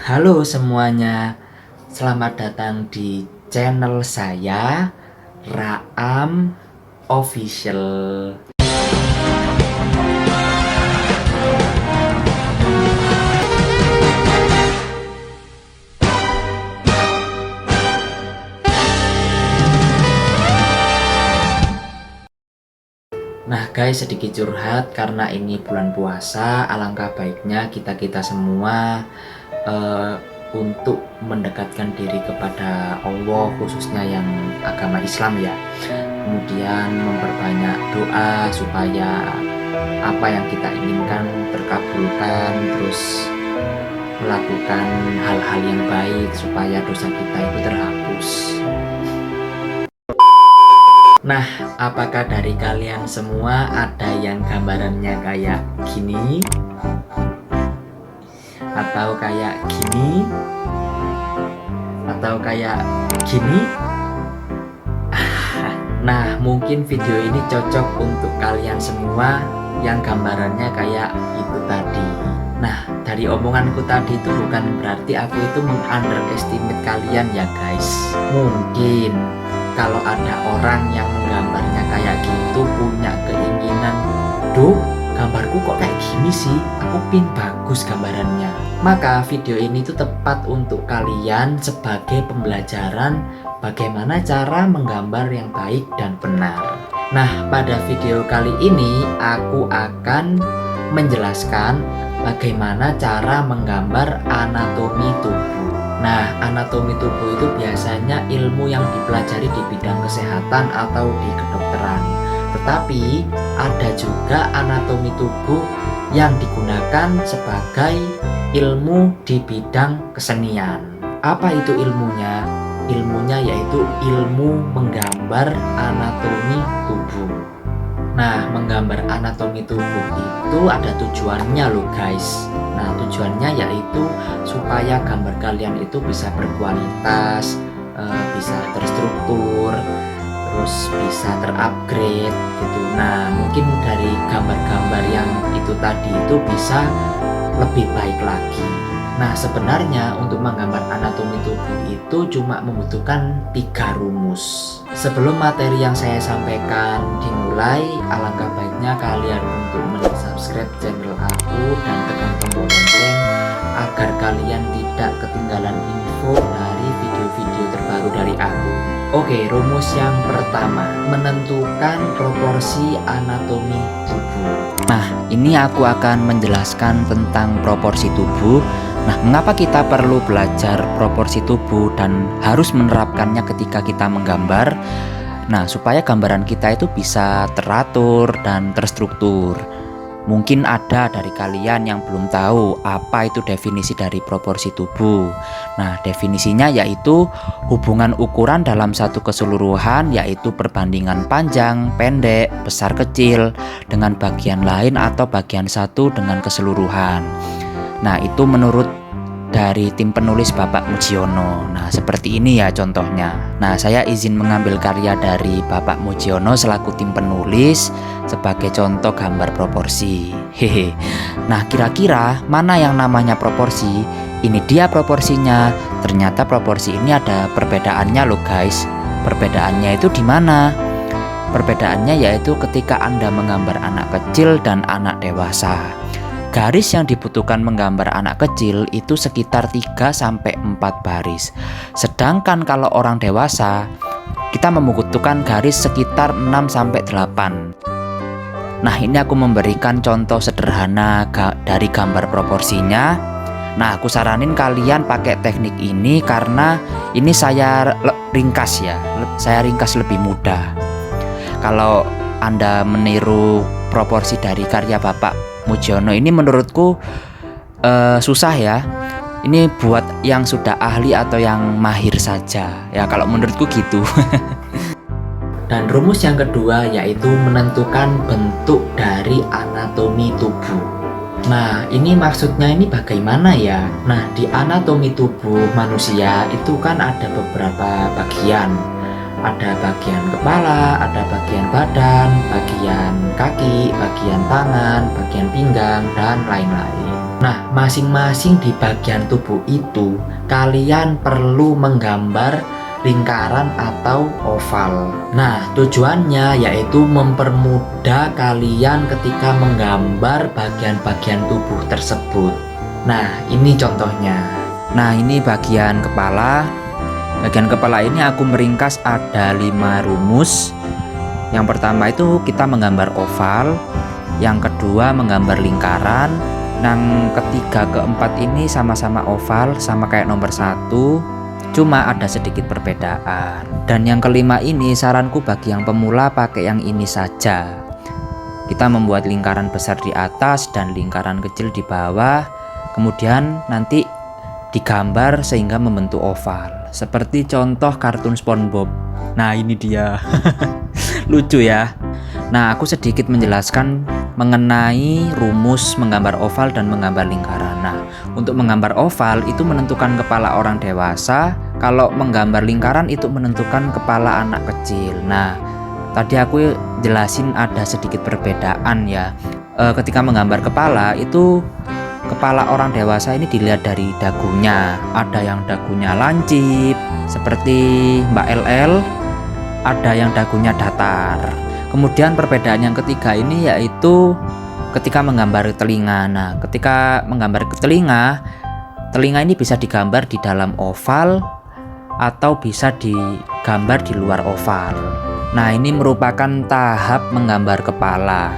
Halo semuanya, selamat datang di channel saya, Raam Official. Nah guys, sedikit curhat karena ini bulan puasa, alangkah baiknya kita semua untuk mendekatkan diri kepada Allah, khususnya yang agama Islam ya. Kemudian memperbanyak doa supaya apa yang kita inginkan terkabulkan, terus melakukan hal-hal yang baik supaya dosa kita itu terhapus. Nah, apakah dari kalian semua ada yang gambarannya kayak gini? Atau kayak gini? Atau kayak gini? Nah, mungkin video ini cocok untuk kalian semua yang gambarannya kayak itu tadi. Nah, dari omonganku tadi itu bukan berarti aku itu meng-underestimate kalian ya guys. Mungkin kalau ada orang yang menggambarnya kayak gitu punya keinginan, duh gambarku kok kayak gini sih, aku pin bagus gambarannya. Maka video ini tuh tepat untuk kalian sebagai pembelajaran bagaimana cara menggambar yang baik dan benar. Nah, pada video kali ini aku akan menjelaskan bagaimana cara menggambar anatomi tubuh. Nah, anatomi tubuh itu biasanya ilmu yang dipelajari di bidang kesehatan atau di kedokteran. Tetapi ada juga anatomi tubuh yang digunakan sebagai ilmu di bidang kesenian. Apa itu ilmunya? Ilmunya yaitu ilmu menggambar anatomi tubuh. Nah, menggambar anatomi tubuh itu ada tujuannya loh guys. Nah, tujuannya yaitu supaya gambar kalian itu bisa berkualitas, bisa terstruktur, terus bisa terupgrade gitu. Nah, mungkin dari gambar-gambar yang itu tadi itu bisa lebih baik lagi. Nah, sebenarnya untuk menggambar anatomi tubuh itu cuma membutuhkan 3 rumus. Sebelum materi yang saya sampaikan dimulai, alangkah baiknya kalian untuk subscribe channel aku dan tekan tombol lonceng agar kalian tidak ketinggalan info dari video-video terbaru dari aku. Oke, rumus yang pertama, menentukan proporsi anatomi tubuh. Nah, ini aku akan menjelaskan tentang proporsi tubuh. Nah, mengapa kita perlu belajar proporsi tubuh dan harus menerapkannya ketika kita menggambar? Nah, supaya gambaran kita itu bisa teratur dan terstruktur. Mungkin ada dari kalian yang belum tahu apa itu definisi dari proporsi tubuh. Nah, definisinya yaitu hubungan ukuran dalam satu keseluruhan, yaitu perbandingan panjang, pendek, besar, kecil dengan bagian lain atau bagian satu dengan keseluruhan. Nah, itu menurut dari tim penulis Bapak Mujiono. Nah, seperti ini ya contohnya. Nah, saya izin mengambil karya dari Bapak Mujiono selaku tim penulis sebagai contoh gambar proporsi. Hehe. Nah, kira-kira mana yang namanya proporsi? Ini dia proporsinya. Ternyata proporsi ini ada perbedaannya loh guys. Perbedaannya itu di mana? Perbedaannya yaitu ketika Anda menggambar anak kecil dan anak dewasa. Garis yang dibutuhkan menggambar anak kecil itu sekitar 3-4 baris. Sedangkan kalau orang dewasa, kita membutuhkan garis sekitar 6-8. Nah, ini aku memberikan contoh sederhana dari gambar proporsinya. Nah, aku saranin kalian pakai teknik ini karena ini saya ringkas ya. Saya ringkas lebih mudah. Kalau Anda meniru proporsi dari karya Bapak Mujiono ini menurutku susah ya. Ini buat yang sudah ahli atau yang mahir saja ya, kalau menurutku gitu. Dan rumus yang kedua yaitu menentukan bentuk dari anatomi tubuh. Nah, ini maksudnya ini bagaimana ya? Nah, di anatomi tubuh manusia itu kan ada beberapa bagian. Ada bagian kepala, ada bagian badan, bagian kaki, bagian tangan, bagian pinggang, dan lain-lain. Nah, masing-masing di bagian tubuh itu kalian perlu menggambar lingkaran atau oval. Nah, tujuannya yaitu mempermudah kalian ketika menggambar bagian-bagian tubuh tersebut. Nah, ini contohnya. Nah, ini bagian kepala. Bagian kepala ini aku meringkas ada 5 rumus. Yang pertama itu kita menggambar oval, yang kedua menggambar lingkaran, yang ketiga keempat ini sama-sama oval, sama kayak nomor 1, cuma ada sedikit perbedaan. Dan yang kelima ini saranku bagi yang pemula pakai yang ini saja. Kita membuat lingkaran besar di atas dan lingkaran kecil di bawah, kemudian nanti digambar sehingga membentuk oval, seperti contoh kartun SpongeBob. Nah, ini dia. Lucu ya. Nah, aku sedikit menjelaskan mengenai rumus menggambar oval dan menggambar lingkaran. Nah, untuk menggambar oval itu menentukan kepala orang dewasa, kalau menggambar lingkaran itu menentukan kepala anak kecil. Nah, tadi aku jelasin ada sedikit perbedaan ya. Ketika menggambar kepala itu kepala orang dewasa ini dilihat dari dagunya. Ada yang dagunya lancip seperti Mbak LL, ada yang dagunya datar. Kemudian perbedaan yang ketiga ini yaitu ketika menggambar telinga. Nah, ketika menggambar telinga ini bisa digambar di dalam oval atau bisa digambar di luar oval. Nah, ini merupakan tahap menggambar kepala.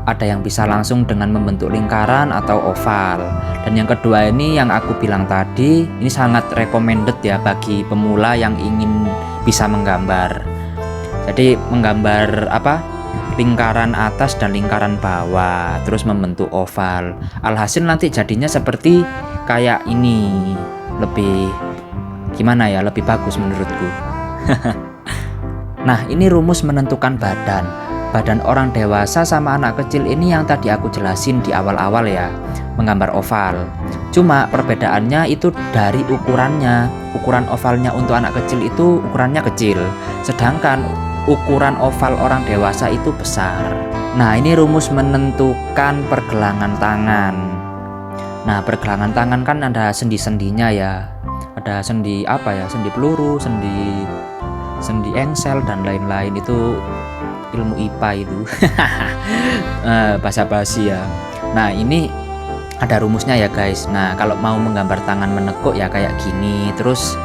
Ada yang bisa langsung dengan membentuk lingkaran atau oval. Dan yang kedua ini yang aku bilang tadi, ini sangat recommended ya bagi pemula yang ingin bisa menggambar. Jadi menggambar lingkaran atas dan lingkaran bawah, terus membentuk oval. Alhasil nanti jadinya seperti kayak ini. Lebih gimana ya, lebih bagus menurutku. Nah, ini rumus menentukan badan orang dewasa sama anak kecil ini yang tadi aku jelasin di awal-awal ya, menggambar oval. Cuma perbedaannya itu dari ukurannya. Ukuran ovalnya untuk anak kecil itu ukurannya kecil, sedangkan ukuran oval orang dewasa itu besar. Nah, ini rumus menentukan pergelangan tangan. Nah, pergelangan tangan kan ada sendi-sendinya ya. Ada sendi sendi peluru, sendi engsel dan lain-lain. Itu ilmu IPA itu. Basa-basi ya. Nah, ini ada rumusnya ya guys. Nah, kalau mau menggambar tangan menekuk ya kayak gini. Terus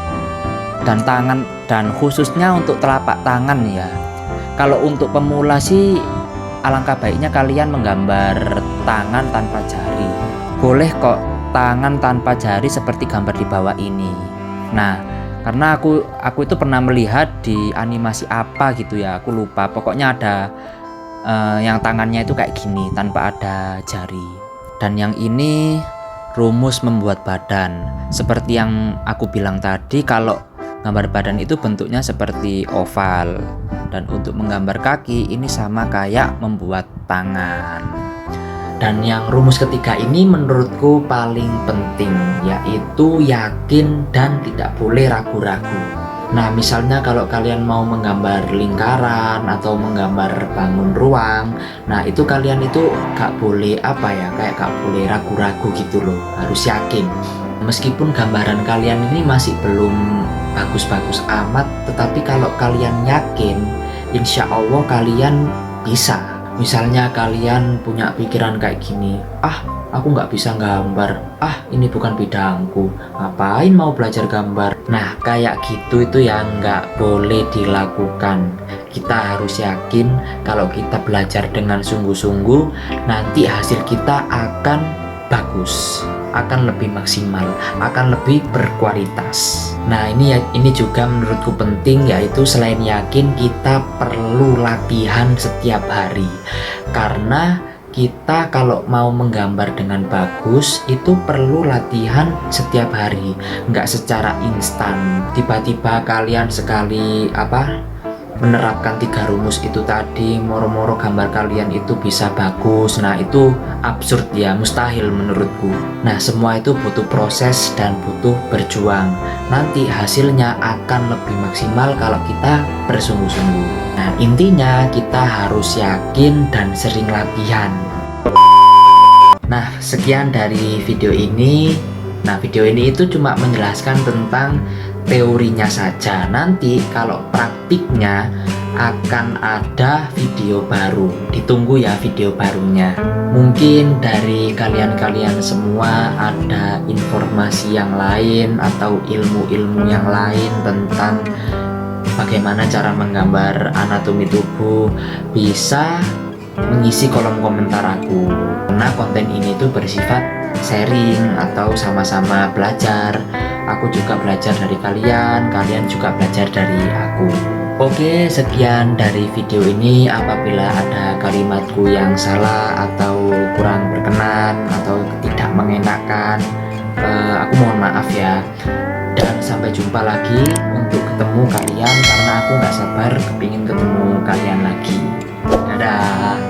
dan tangan, dan khususnya untuk telapak tangan ya. Kalau untuk pemula sih alangkah baiknya kalian menggambar tangan tanpa jari. Boleh kok tangan tanpa jari seperti gambar di bawah ini. Nah, karena aku itu pernah melihat di animasi apa gitu ya, aku lupa. Pokoknya ada yang tangannya itu kayak gini tanpa ada jari. Dan yang ini rumus membuat badan. Seperti yang aku bilang tadi, kalau gambar badan itu bentuknya seperti oval. Dan untuk menggambar kaki ini sama kayak membuat tangan. Dan yang rumus ketiga ini menurutku paling penting, yaitu yakin dan tidak boleh ragu-ragu. Nah, misalnya kalau kalian mau menggambar lingkaran atau menggambar bangun ruang, nah itu kalian itu gak boleh kayak gak boleh ragu-ragu gitu loh, harus yakin. Meskipun gambaran kalian ini masih belum bagus-bagus amat, tetapi kalau kalian yakin, insya Allah kalian bisa. Misalnya kalian punya pikiran kayak gini, aku nggak bisa gambar, ini bukan bidangku, ngapain mau belajar gambar. Nah, kayak gitu itu yang nggak boleh dilakukan. Kita harus yakin kalau kita belajar dengan sungguh-sungguh, nanti hasil kita akan bagus, akan lebih maksimal, akan lebih berkualitas. Nah, ini juga menurutku penting, yaitu selain yakin kita perlu latihan setiap hari. Karena kita kalau mau menggambar dengan bagus itu perlu latihan setiap hari, nggak secara instan. Tiba-tiba kalian sekali menerapkan 3 rumus itu tadi, moro-moro gambar kalian itu bisa bagus. Nah, itu absurd ya, mustahil menurutku. Nah, semua itu butuh proses dan butuh berjuang. Nanti hasilnya akan lebih maksimal kalau kita bersungguh-sungguh. Nah, intinya kita harus yakin dan sering latihan. Nah, sekian dari video ini. Nah, video ini itu cuma menjelaskan tentang teorinya saja. Nanti kalau praktiknya akan ada video baru. Ditunggu ya video barunya. Mungkin dari kalian-kalian semua ada informasi yang lain atau ilmu-ilmu yang lain tentang bagaimana cara menggambar anatomi tubuh, bisa mengisi kolom komentar aku. Karena konten ini tuh bersifat sharing atau sama-sama belajar. Aku juga belajar dari kalian, kalian juga belajar dari aku. Oke, sekian dari video ini. Apabila ada kalimatku yang salah atau kurang berkenan atau tidak mengenakan, aku mohon maaf ya. Dan sampai jumpa lagi untuk ketemu kalian, karena aku nggak sabar kepingin ketemu kalian lagi. Dadah.